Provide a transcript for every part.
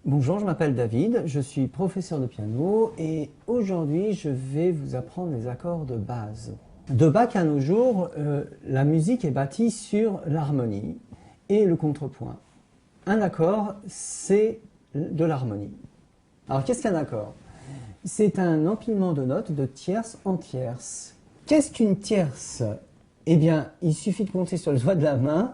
Bonjour, je m'appelle David, je suis professeur de piano et aujourd'hui je vais vous apprendre les accords de base. De Bach à nos jours, la musique est bâtie sur l'harmonie et le contrepoint. Un accord, c'est de l'harmonie. Alors qu'est-ce qu'un accord? C'est un empilement de notes de tierce en tierce. Qu'est-ce qu'une tierce? Eh bien, il suffit de compter sur le doigt de la main.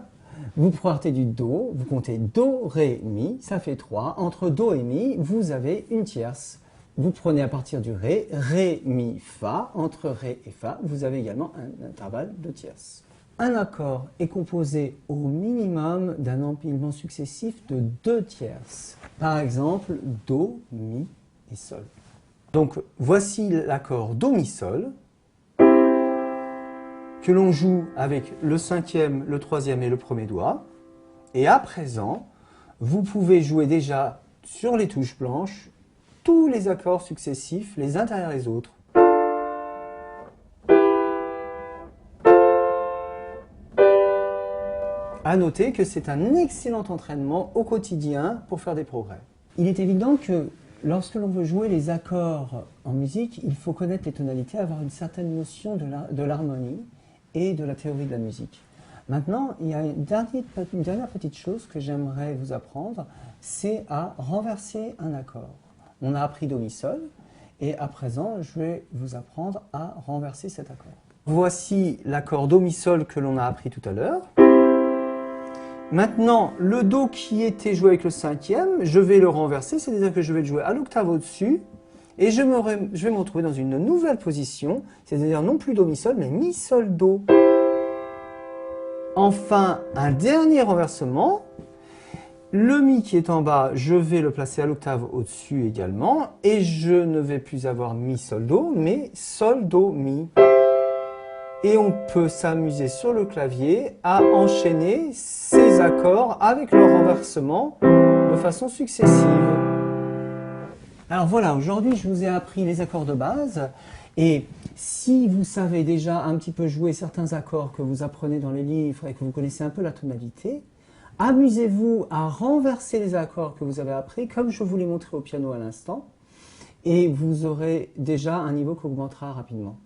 Vous partez du Do, vous comptez Do, Ré, Mi, ça fait 3. Entre Do et Mi, vous avez une tierce. Vous prenez à partir du Ré, Ré, Mi, Fa. Entre Ré et Fa, vous avez également un intervalle de tierces. Un accord est composé au minimum d'un empilement successif de 2 tierces. Par exemple, Do, Mi et Sol. Donc voici l'accord Do, Mi, Sol, que l'on joue avec le cinquième, le troisième et le premier doigt. Et à présent, vous pouvez jouer déjà sur les touches blanches tous les accords successifs les uns derrière les autres. À noter que c'est un excellent entraînement au quotidien pour faire des progrès. Il est évident que lorsque l'on veut jouer les accords en musique, il faut connaître les tonalités, avoir une certaine notion de l'harmonie et de la théorie de la musique. Maintenant, il y a une dernière petite chose que j'aimerais vous apprendre, c'est à renverser un accord. On a appris Do, Mi, Sol, et à présent, je vais vous apprendre à renverser cet accord. Voici l'accord Do, Mi, Sol que l'on a appris tout à l'heure. Maintenant, le Do qui était joué avec le cinquième, je vais le renverser, c'est-à-dire que je vais le jouer à l'octave au-dessus, et je vais me retrouver dans une nouvelle position, c'est-à-dire non plus Do, Mi, Sol, mais Mi, Sol, Do. Enfin, un dernier renversement. Le Mi qui est en bas, je vais le placer à l'octave au-dessus également, et je ne vais plus avoir Mi, Sol, Do, mais Sol, Do, Mi. Et on peut s'amuser sur le clavier à enchaîner ces accords avec leur renversement de façon successive. Alors voilà, aujourd'hui je vous ai appris les accords de base et si vous savez déjà un petit peu jouer certains accords que vous apprenez dans les livres et que vous connaissez un peu la tonalité, amusez-vous à renverser les accords que vous avez appris comme je vous l'ai montré au piano à l'instant et vous aurez déjà un niveau qui augmentera rapidement.